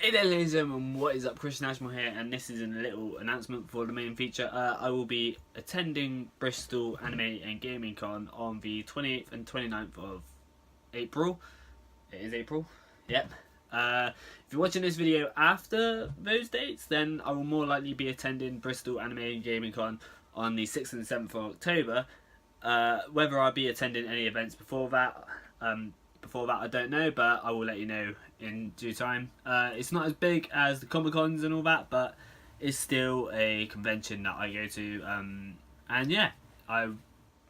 Hey there ladies and gentlemen, what is up? Christian Ashmore here, and this is a little announcement for the main feature. I will be attending Bristol Anime and Gaming Con on the 28th and 29th of April. It is April, yep. If you're watching this video after those dates, then I will more likely be attending Bristol Anime and Gaming Con on the 6th and 7th of October. Whether I'll be attending any events before that, I don't know, but I will let you know in due time. It's not as big as the Comic Cons and all that, but it's still a convention that I go to. And yeah,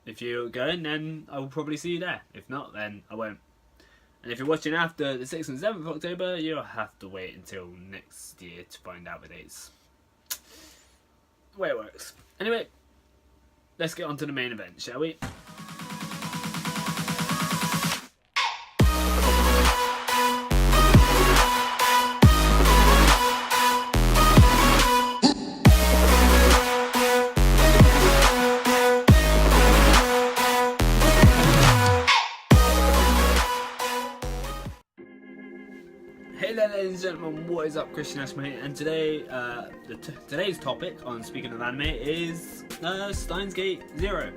if you're going, then I will probably see you there. If not, then I won't. And if you're watching after the 6th and 7th of October, you'll have to wait until next year to find out the dates. The way it works. Anyway, let's get on to the main event, shall we? Hey there ladies and gentlemen, what is up? Christian Ashmore here, and today, today's topic on Speaking of Anime is Steins Gate Zero.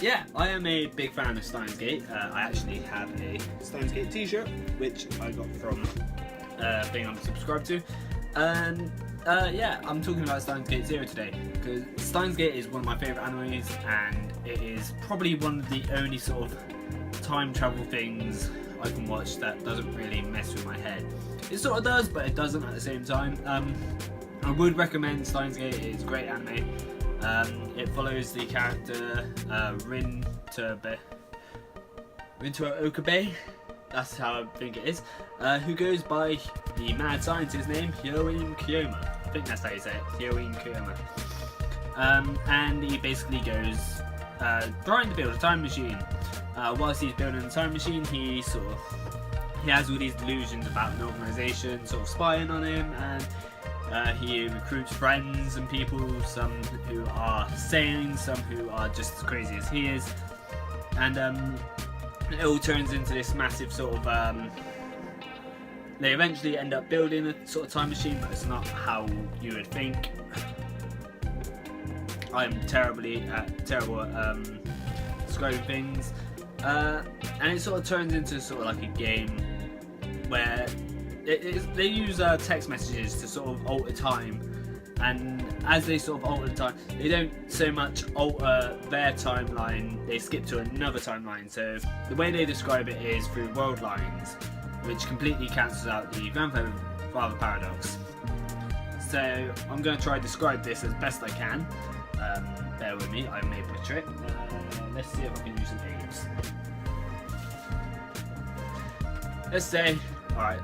Yeah, I am a big fan of Steins Gate. I actually have a Steins Gate t-shirt, which I got from a thing I'm subscribed to. And yeah, I'm talking about Steins Gate Zero today, because Steins Gate is one of my favourite animes, and it is probably one of the only sort of time travel things I can watch that doesn't really mess with my head. It sort of does, but it doesn't at the same time. I would recommend Steins Gate. It's a great anime. It follows the character Rinto Okabe, that's how I think it is, who goes by the mad scientist name Hyoin Kyoma. I think that's how you say it, Hyoin Kyoma. And he basically goes trying to build a time machine. Whilst he's building a time machine, he has all these delusions about an organisation sort of spying on him, and he recruits friends and people, some who are sane, some who are just as crazy as he is, and it all turns into this massive sort of they eventually end up building a sort of time machine, but it's not how you would think. I'm terrible at describing things. And it sort of turns into sort of like a game where they use text messages to sort of alter time, and as they sort of alter the time, they don't so much alter their timeline, they skip to another timeline. So the way they describe it is through world lines, which completely cancels out the grandfather paradox. So I'm going to try to describe this as best I can. Bear with me, I may butcher it. Let's see if I can use some aids. Let's say, alright,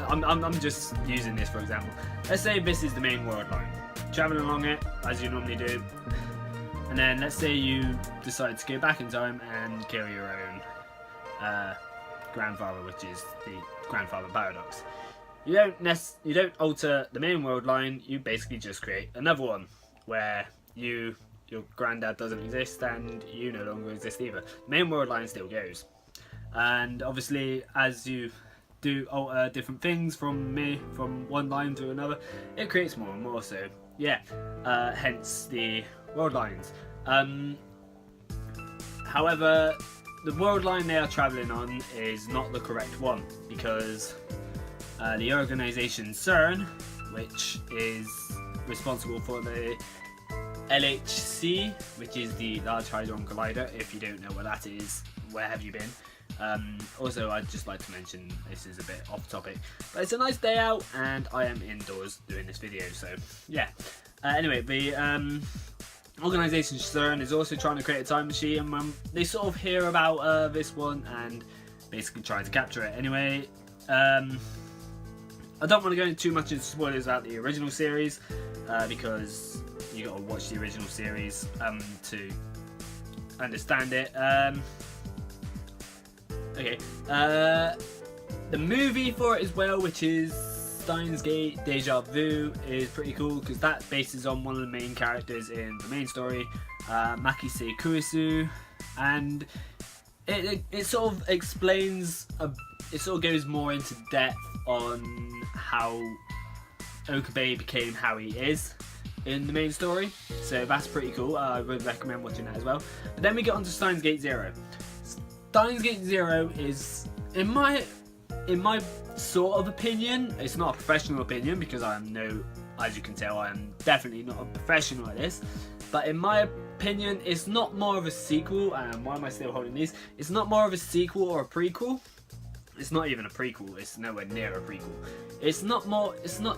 I'm just using this for example. Let's say this is the main world line. Travelling along it, as you normally do. And then let's say you decide to go back in time and kill your own grandfather, which is the grandfather paradox. You don't alter the main world line, you basically just create another one where your granddad doesn't exist and you no longer exist either. The main world line still goes, and obviously as you do alter different things from one line to another, it creates more and more. So yeah, hence the world lines. However, the world line they are travelling on is not the correct one, because the organisation CERN, which is responsible for the LHC, which is the Large Hadron Collider. If you don't know what that is, where have you been? Also, I'd just like to mention, this is a bit off topic, but it's a nice day out and I am indoors doing this video, so yeah. Anyway, the organisation CERN is also trying to create a time machine, and they sort of hear about this one and basically try to capture it. Anyway, I don't want to go into too much into spoilers about the original series, because you got to watch the original series to understand it. Okay, the movie for it as well, which is Steins Gate Deja Vu, is pretty cool because that bases on one of the main characters in the main story, Makise Kurisu, and it sort of explains it sort of goes more into depth on how Okabe became how he is in the main story, so that's pretty cool. I would recommend watching that as well. But then we get on to Steins Gate Zero. Steins Gate Zero is, in my sort of opinion, it's not a professional opinion because I am as you can tell, I am definitely not a professional at this, but in my opinion, it's not more of a sequel, and why am I still holding these? It's not more of a sequel or a prequel. It's not even a prequel, it's nowhere near a prequel. It's not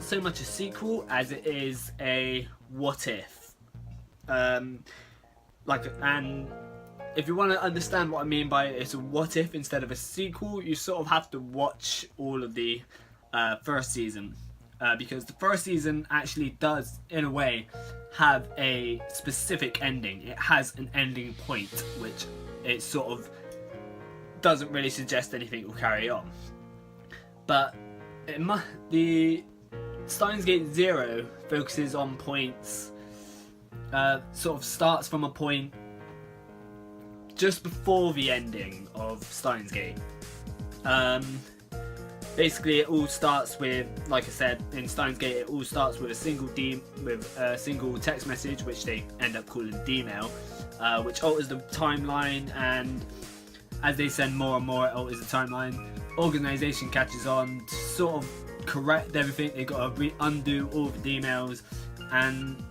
so much a sequel as it is a what if. And if you want to understand what I mean by it's a what if instead of a sequel, you sort of have to watch all of the first season. Because the first season actually does, in a way, have a specific ending. It has an ending point, which it sort of doesn't really suggest anything will carry on. But the Steins Gate Zero focuses on points, sort of starts from a point just before the ending of Steins Gate. Basically, it all starts with, like I said, in Steins Gate, it all starts with a single text message, which they end up calling D-mail, which alters the timeline, and as they send more and more, it alters the timeline. Organisation catches on to sort of correct everything. They've got to undo all the D-mails, and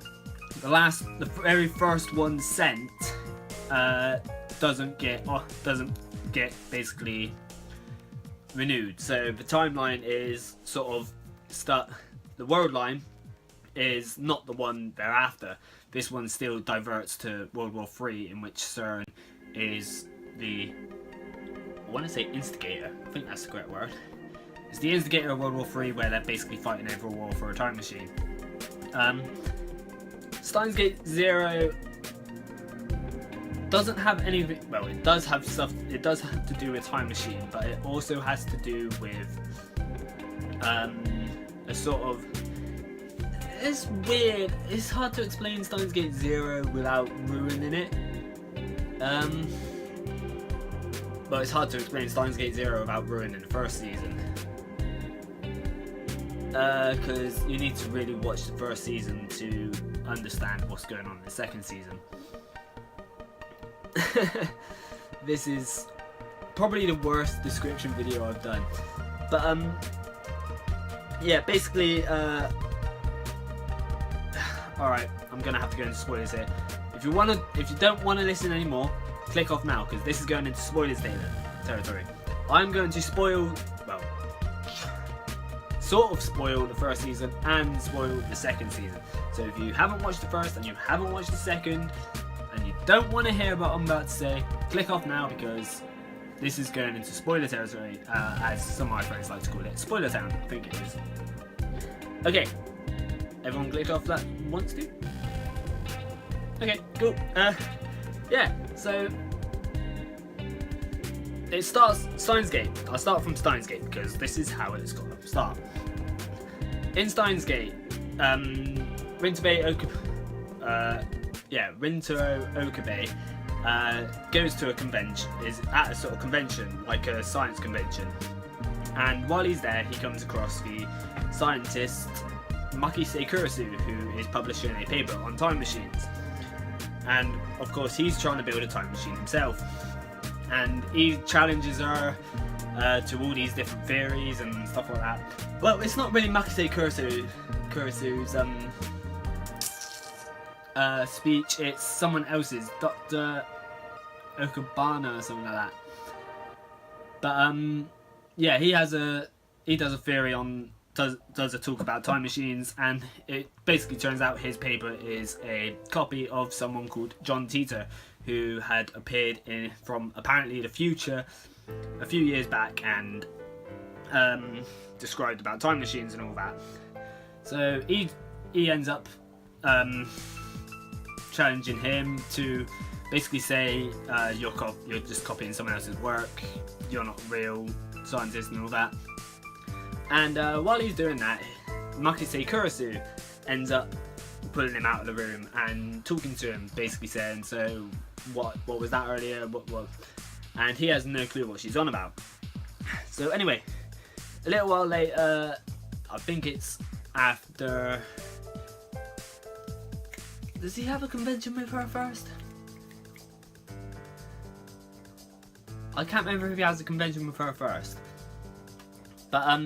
the very first one sent doesn't get basically renewed. So the timeline is sort of the world line is not the one thereafter. This one still diverts to World War III, in which CERN is the, I want to say instigator, I think that's the correct word. It's the instigator of World War III, where they're basically fighting over a war for a time machine. Steins Gate Zero doesn't have anything, well, it does have stuff, it does have to do with time machine, but it also has to do with a sort of, it's weird, it's hard to explain Steins Gate Zero without ruining it. But it's hard to explain Steins Gate Zero without ruining the first season. Because you need to really watch the first season to understand what's going on in the second season. This is probably the worst description video I've done, but yeah, basically alright, I'm gonna have to go into spoilers here. If you don't want to listen anymore, click off now, because this is going into spoilers territory. I'm going to spoil, well, sort of spoil the first season and spoil the second season. So if you haven't watched the first and you haven't watched the second, and you don't want to hear what I'm about to say, click off now, because this is going into spoiler territory, as some of my friends like to call it. Spoiler town, I think it is. Okay, everyone click off that wants to? Okay, cool. Yeah, so it starts Steins Gate. I'll start from Steins Gate because this is how it's got to start. In Steins Gate, Rintaro Okabe goes to a convention, is at a sort of convention, like a science convention, and while he's there he comes across the scientist Makise Kurisu, who is publishing a paper on time machines, and of course he's trying to build a time machine himself, and he challenges her to all these different theories and stuff like that. Well, it's not really Makise Kurisu's speech, it's someone else's, Dr. Okabana or something like that. But yeah, he does a theory on, does a talk about time machines, and it basically turns out his paper is a copy of someone called John Titor, who had appeared from apparently the future a few years back and described about time machines and all that. So he ends up challenging him to basically say you're just copying someone else's work, you're not a real scientist and all that. And while he's doing that, Makise Kurisu ends up pulling him out of the room and talking to him, basically saying, so what was that earlier, what, and he has no clue what she's on about. So anyway, a little while later, I think it's after... Does he have a convention with her first? I can't remember if he has a convention with her first. But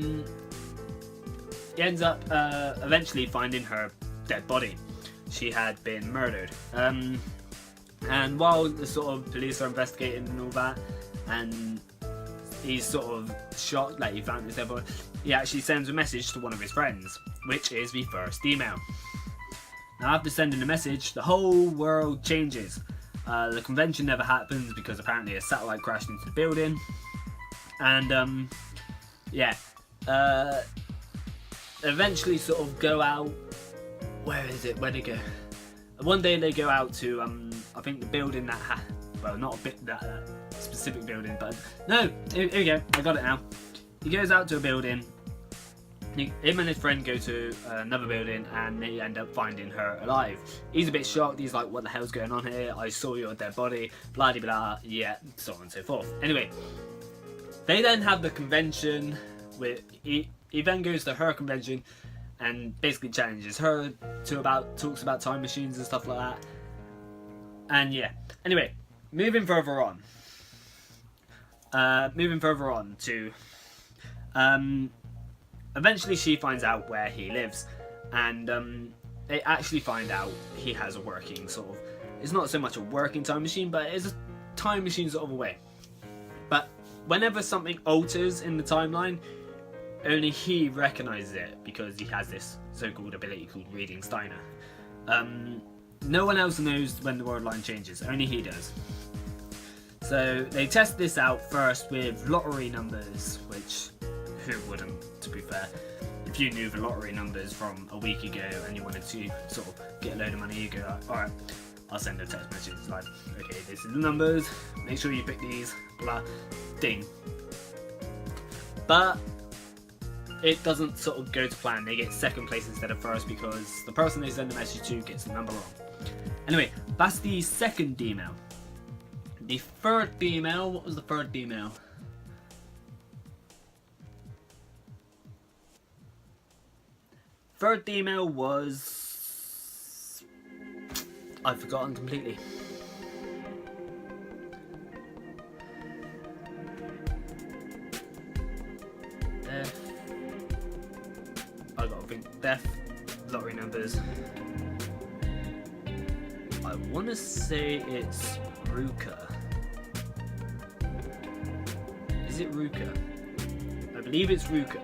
he ends up eventually finding her dead body. She had been murdered. And while the sort of police are investigating and all that, and he's sort of shocked, like he found his dead body, he actually sends a message to one of his friends, which is the first email. Now after sending the message, the whole world changes. The convention never happens because apparently a satellite crashed into the building. And yeah, eventually sort of go out. Where is it? Where they go? One day they go out to I think the building that well, not a bit that specific building, but no, here we go. I got it now. He goes out to a building. Him and his friend go to another building, and they end up finding her alive. He's a bit shocked. He's like, "What the hell's going on here? I saw your dead body." Blah blah blah. Yeah, so on and so forth. Anyway, they then have the convention. He then goes to her convention and basically challenges her to talks about time machines and stuff like that. And yeah. Anyway, moving further on to eventually she finds out where he lives, and they actually find out he has a working sort of, it's not so much a working time machine, but it is a time machine sort of a way. But whenever something alters in the timeline, only he recognises it because he has this so-called ability called reading Steiner. No one else knows when the world line changes, only he does. So they test this out first with lottery numbers, which who wouldn't, to be fair? If you knew the lottery numbers from a week ago and you wanted to sort of get a load of money, you go, alright, I'll send a text message like, okay, this is the numbers, make sure you pick these, blah, ding. But it doesn't sort of go to plan. They get second place instead of first because the person they send the message to gets the number wrong. Anyway, that's the second email. The third email, what was the third email? Third email was... I've forgotten completely. Death. I gotta think. Death. Lottery numbers. I wanna say it's Ruka. Is it Ruka? I believe it's Ruka.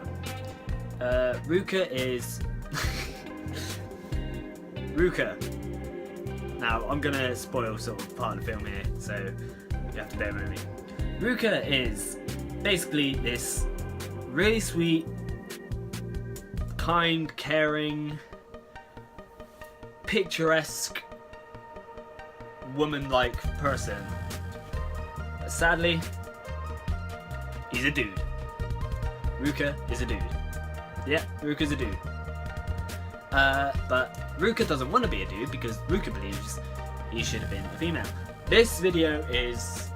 Ruka is... Ruka. Now, I'm gonna spoil sort of part of the film here, so you have to bear with me. Ruka is basically this really sweet, kind, caring, picturesque, woman-like person. But sadly, he's a dude. Ruka is a dude. Yeah, Ruka's a dude. But Ruka doesn't want to be a dude because Ruka believes he should have been a female. This video is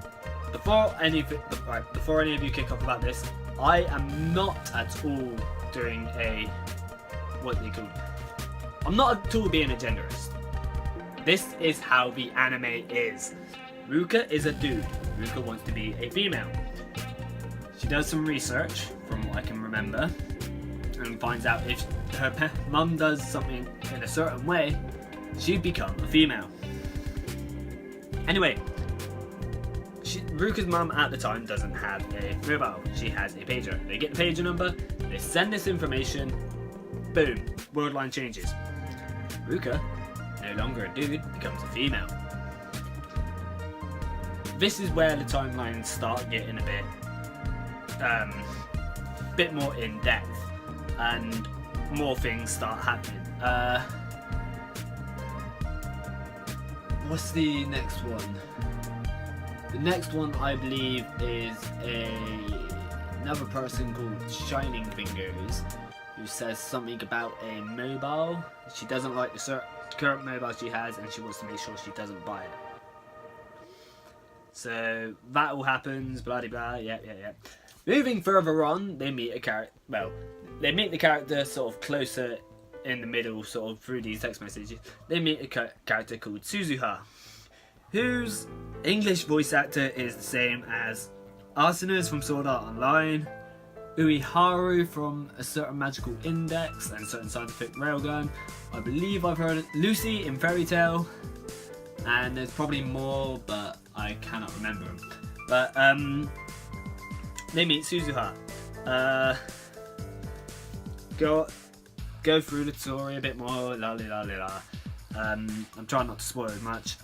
before any of you kick off about this. I am not at all doing a I'm not at all being a genderist. This is how the anime is. Ruka is a dude. Ruka wants to be a female. She does some research, from what I can remember, and finds out if her mum does something in a certain way, she'd become a female. Anyway, Ruka's mum at the time doesn't have a mobile, she has a pager. They get the pager number, they send this information, boom, world line changes. Ruka, no longer a dude, becomes a female. This is where the timelines start getting a bit more in depth, and more things start happening. What's the next one? The next one I believe is another person called Shining Fingers, who says something about a mobile. She doesn't like the current mobile she has, and she wants to make sure she doesn't buy it. So that all happens, blah blah blah, yeah. Moving further on, they meet a character. Well, they meet the character sort of closer in the middle, sort of through these text messages. They meet a character called Suzuha, whose English voice actor is the same as Arsenis from Sword Art Online, Uiharu from A Certain Magical Index and Certain Scientific Railgun. I believe I've heard Lucy in Fairy Tail, and there's probably more, but I cannot remember them. But they meet Suzuha. Go through the story a bit more. La la la la. I'm trying not to spoil it much.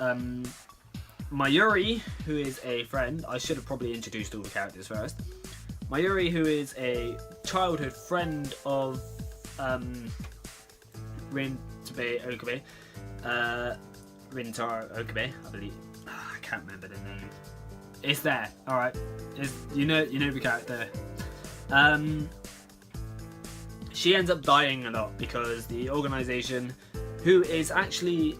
Mayuri, who is a friend, I should have probably introduced all the characters first. Mayuri, who is a childhood friend of Rintaro Okabe, I believe. I can't remember the name. It's there, alright. You know the character. She ends up dying a lot because the organisation, who is actually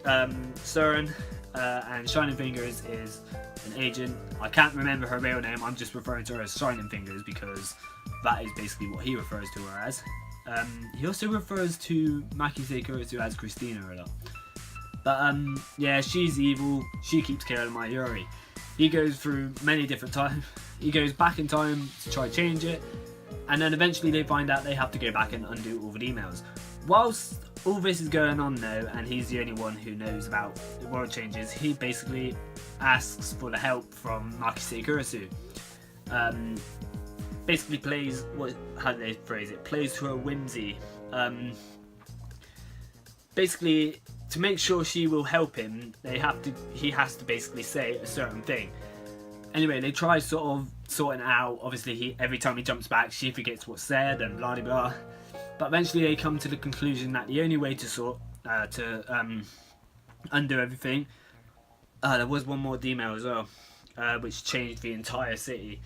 Surin, and Shining Fingers is an agent. I can't remember her real name, I'm just referring to her as Shining Fingers because that is basically what he refers to her as. He also refers to Makise Kurisu as Christina a lot. But yeah, she's evil, she keeps killing Mayuri. He goes through many different times. He goes back in time to try to change it, and then eventually they find out they have to go back and undo all the emails. Whilst all this is going on though, and he's the only one who knows about the world changes, he basically asks for the help from Makise Kurisu. Basically plays, how do they phrase it? Plays to her whimsy. Basically, to make sure she will help him, he has to basically say a certain thing. Anyway, they try sort of sorting it out. Obviously, every time he jumps back, she forgets what's said and blah blah blah. But eventually, they come to the conclusion that the only way to undo everything. There was one more email as well, which changed the entire city,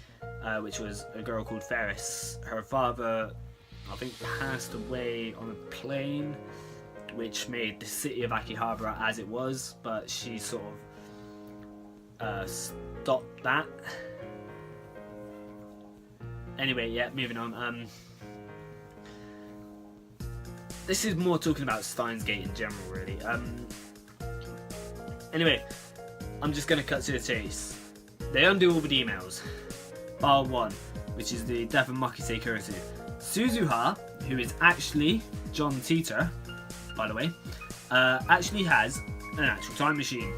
which was a girl called Ferris. Her father, I think, passed away on a plane, which made the city of Akihabara as it was, but she sort of stopped that. Anyway, yeah, moving on. This is more talking about Steins Gate in general, really. Anyway, I'm just going to cut to the chase. They undo all the emails. Bar 1, which is the death of Makise Kurisu. Suzuha, who is actually John Teeter, by the way, actually has an actual time machine.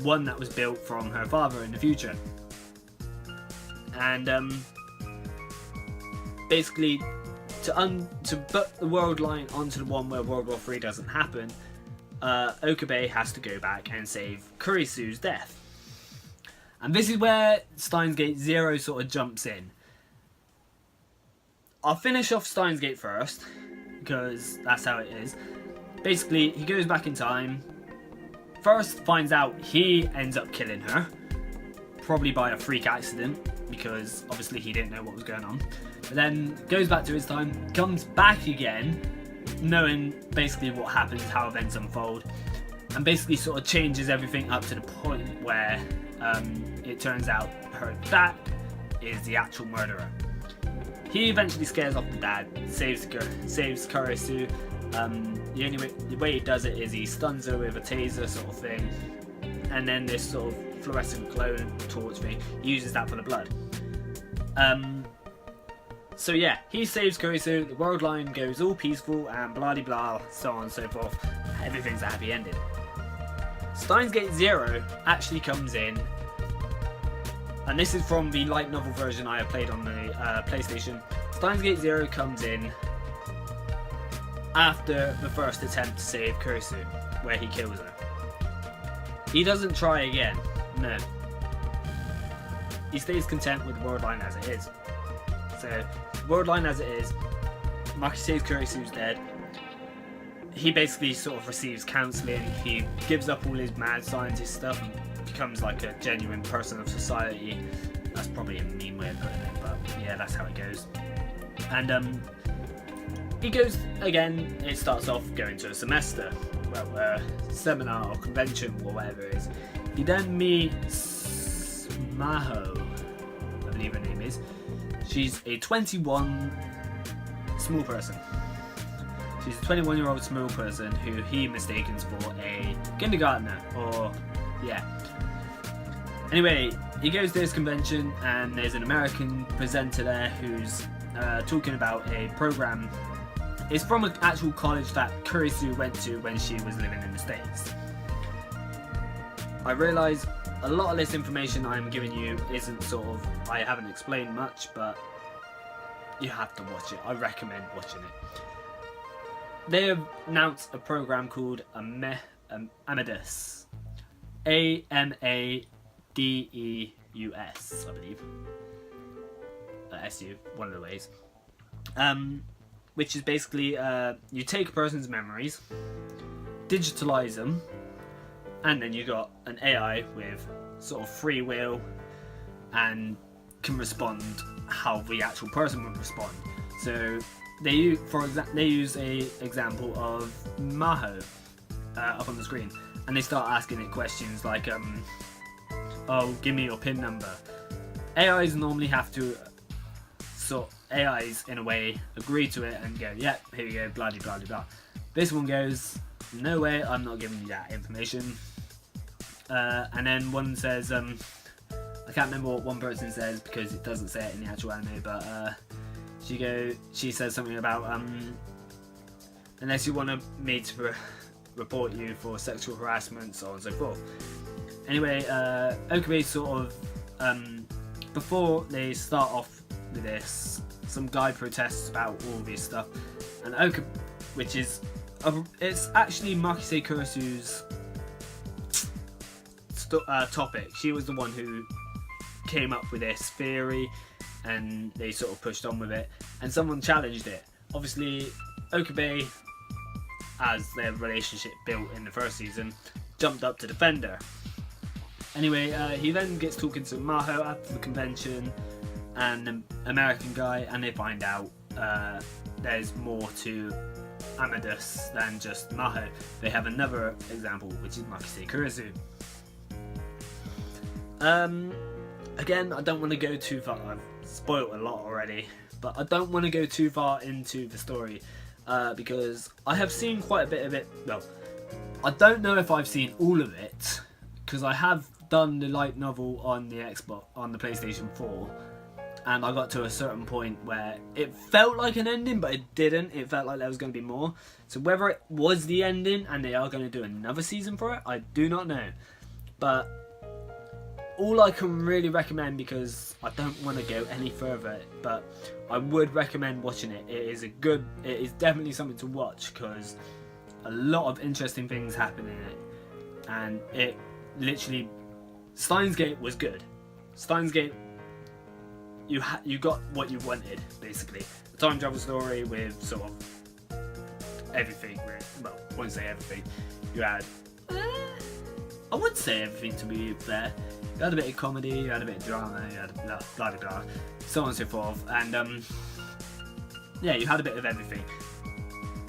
One that was built from her father in the future. And basically, to put the world line onto the one where World War III doesn't happen, Okabe has to go back and save Kurisu's death. And this is where Steins Gate 0 sort of jumps in. I'll finish off Steins Gate first, because that's how it is. Basically, he goes back in time, first finds out he ends up killing her, probably by a freak accident, because obviously he didn't know what was going on. But then goes back to his time, comes back again, knowing basically what happens, how events unfold, and basically sort of changes everything up to the point where it turns out her dad is the actual murderer. He eventually scares off the dad, saves Kurisu. The way he does it is he stuns her with a taser sort of thing, and then this sort of fluorescent glow torch thing, he uses that for the blood. So yeah, he saves Kurisu, the world line goes all peaceful and blah de blah, so on and so forth. Everything's a happy ending. Steins Gate 0 actually comes in, and this is from the light novel version I have played on the PlayStation. Steins Gate 0 comes in after the first attempt to save Kurisu, where he kills her. He doesn't try again, no. He stays content with the world line as it is. So, world line as it is, Makise Kurisu's dead. He basically sort of receives counselling, he gives up all his mad scientist stuff and becomes like a genuine person of society. That's probably a mean way of putting it, but yeah, that's how it goes. And he goes, again, it starts off going to a semester, seminar or convention or whatever it is. He then meets Maho, I believe her name is. She's a 21 small person. She's a 21-year-old small person who he mistakes for a kindergartner, or yeah. Anyway, he goes to this convention and there's an American presenter there who's talking about a program. It's from an actual college that Kurisu went to when she was living in the States. I realise a lot of this information I'm giving you isn't I haven't explained much, but you have to watch it. I recommend watching it. They have announced a program called Amadeus. Amadeus, I believe. SU, one of the ways. Which is basically, you take a person's memories, digitalise them, and then you got an AI with sort of free will and can respond how the actual person would respond. So they use a example of Maho up on the screen, and they start asking it questions like, "Oh, give me your PIN number." AIs normally have to AIs in a way agree to it and go, "Yep, yeah, here you go, blah blah blah." This one goes, "No way, I'm not giving you that information." And then one says, I can't remember what one person says because it doesn't say it in the actual anime, but she says something about unless you want me to report you for sexual harassment, so on and so forth. Anyway, Okabe sort of before they start off with this, some guy protests about all this stuff, and Okabe, which is it's actually Makise Kurisu's topic. She was the one who came up with this theory, and they sort of pushed on with it, and someone challenged it. Obviously, Okabe, as their relationship built in the first season, jumped up to defend her. Anyway, he then gets talking to Maho after the convention and an American guy, and they find out there's more to Amadeus than just Maho. They have another example, which is Makise Kurisu. Again, I don't want to go too far. I've spoiled a lot already, but I don't want to go too far into the story because I have seen quite a bit of it. Well, I don't know if I've seen all of it because I have done the light novel on the Xbox, on the PlayStation 4, and I got to a certain point where it felt like an ending, but it didn't. It felt like there was going to be more. So whether it was the ending and they are going to do another season for it, I do not know. But all I can really recommend, because I don't want to go any further, but I would recommend watching it. It is definitely something to watch because a lot of interesting things happen in it, and it literally, Steins Gate was good. Steins Gate, you got what you wanted, basically. A time travel story with sort of everything. Well, I won't say everything. You had, I would say everything to be fair. You had a bit of comedy, you had a bit of drama, you had blah blah blah, so on and so forth, and yeah, you had a bit of everything.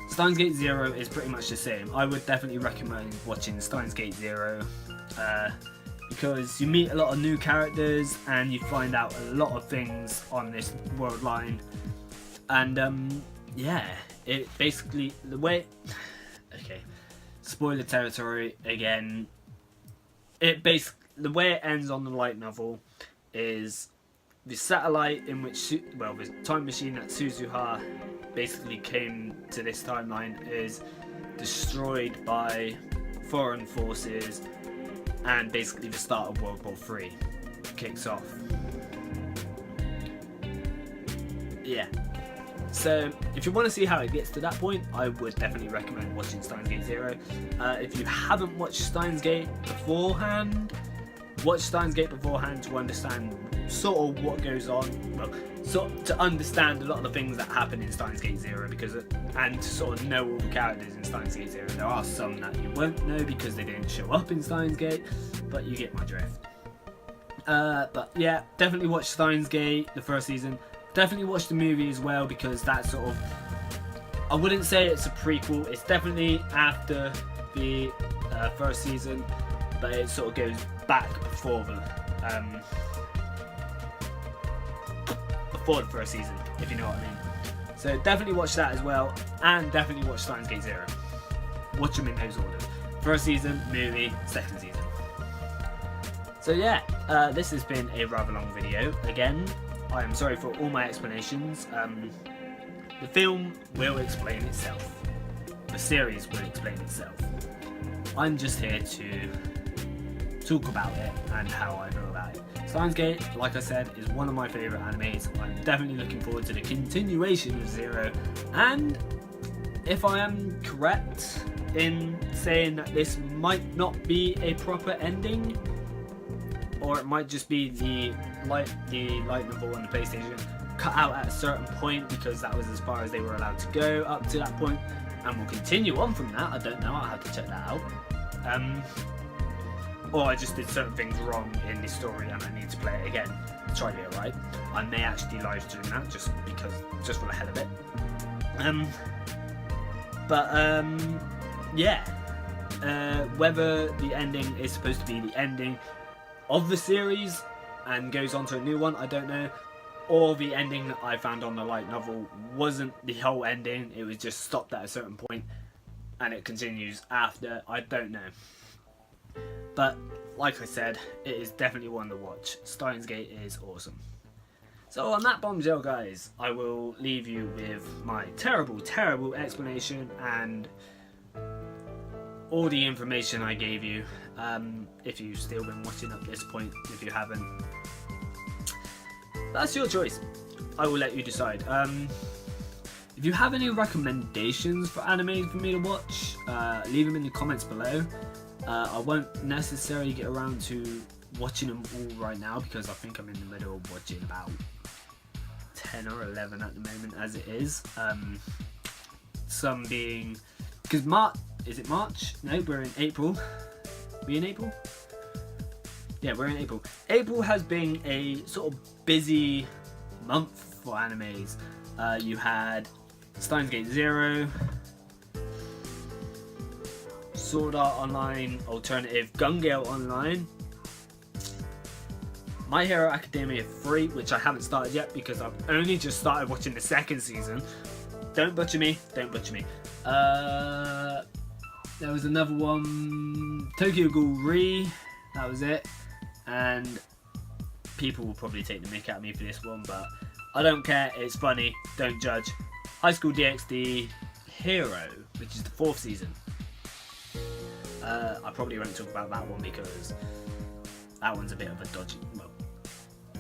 Steins Gate Zero is pretty much the same. I would definitely recommend watching Steins Gate Zero because you meet a lot of new characters and you find out a lot of things on this world line, and yeah, it basically, the way, okay, spoiler territory again, the way it ends on the light novel is the satellite in which, well, the time machine that Suzuha basically came to this timeline is destroyed by foreign forces, and basically the start of World War III kicks off. Yeah. So if you want to see how it gets to that point, I would definitely recommend watching Steins Gate Zero. If you haven't watched Steins Gate beforehand, watch Steins Gate beforehand to understand sort of what goes on. Well, to understand a lot of the things that happen in Steins Gate Zero, and to sort of know all the characters in Steins Gate Zero. There are some that you won't know because they didn't show up in Steins Gate, but you get my drift. But yeah, definitely watch Steins Gate, the first season. Definitely watch the movie as well, because that's sort of, I wouldn't say it's a prequel, it's definitely after the first season, but it sort of goes back before for the first season, if you know what I mean. So definitely watch that as well, and definitely watch Steins Gate Zero. Watch them in those orders. First season, movie, second season. So yeah, this has been a rather long video. Again, I am sorry for all my explanations. The film will explain itself. The series will explain itself. I'm just here to talk about it and how I feel about it. Steins Gate, like I said, is one of my favourite animes. I'm definitely looking forward to the continuation of Zero, and if I am correct in saying that this might not be a proper ending, or it might just be the light novel on the PlayStation cut out at a certain point because that was as far as they were allowed to go up to that point, and we'll continue on from that. I don't know, I'll have to check that out. Or I just did certain things wrong in the story and I need to play it again to try to get it right. I may actually live stream that just for the hell of it. Yeah. Whether the ending is supposed to be the ending of the series and goes on to a new one, I don't know. Or the ending that I found on the light novel wasn't the whole ending, it was just stopped at a certain point and it continues after, I don't know. But like I said, it is definitely one to watch. Steins Gate is awesome. So on that bombshell, guys, I will leave you with my terrible, terrible explanation and all the information I gave you. If you've still been watching up this point, if you haven't, that's your choice. I will let you decide. If you have any recommendations for anime for me to watch, leave them in the comments below. I won't necessarily get around to watching them all right now because I think I'm in the middle of watching about 10 or 11 at the moment as it is. Some being, because is it March? No, we're in April. Are we in April? Yeah, we're in April. April has been a sort of busy month for animes. You had Steins Gate Zero, Sword Art Online, Alternative, Gun Gale Online, My Hero Academia 3, which I haven't started yet because I've only just started watching the second season. Don't butcher me, don't butcher me. There was another one, Tokyo Ghoul Re, that was it. And people will probably take the mick out of me for this one, but I don't care, it's funny, don't judge. High School DxD Hero, which is the 4th season. I probably won't talk about that one because that one's a bit of a dodgy, well,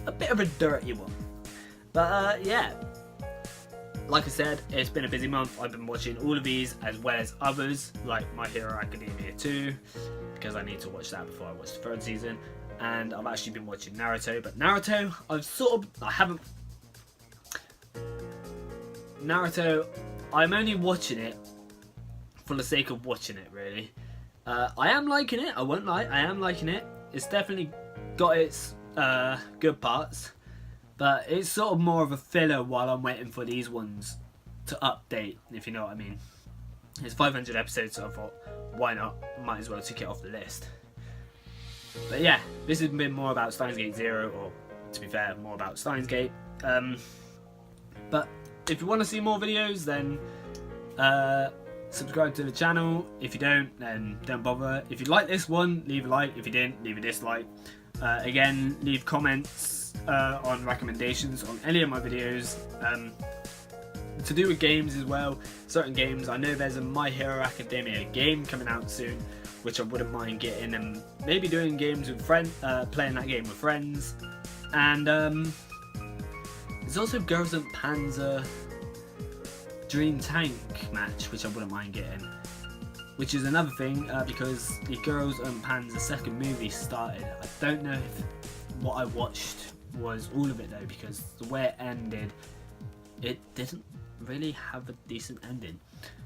a bit of a dirty one. But yeah, like I said, it's been a busy month. I've been watching all of these as well as others like My Hero Academia 2 because I need to watch that before I watch the 3rd season. And I've actually been watching Naruto, but Naruto, I'm only watching it for the sake of watching it, really. I am liking it, I won't lie, I am liking it. It's definitely got its good parts, but it's sort of more of a filler while I'm waiting for these ones to update, if you know what I mean. It's 500 episodes, so I thought, why not? Might as well tick it off the list. But yeah, this has been more about Steins Gate Zero, or to be fair, more about Steins Gate. But if you want to see more videos, then subscribe to the channel. If you don't, then don't bother. If you like this one, leave a like. If you didn't, leave a dislike. Again, leave comments on recommendations on any of my videos. To do with games as well, certain games. I know there's a My Hero Academia game coming out soon, which I wouldn't mind getting and maybe doing games with friends, playing that game with friends. And there's also Girls and Panzer Dream Tank match, which I wouldn't mind getting. Which is another thing, because the Girls and Panzer second movie started. I don't know if what I watched was all of it though, because the way it ended, it didn't really have a decent ending.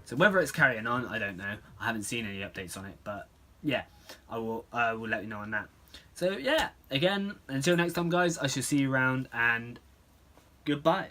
So whether it's carrying on, I don't know. I haven't seen any updates on it, but yeah, I will let you know on that. So yeah, again, until next time guys, I shall see you around, and goodbye.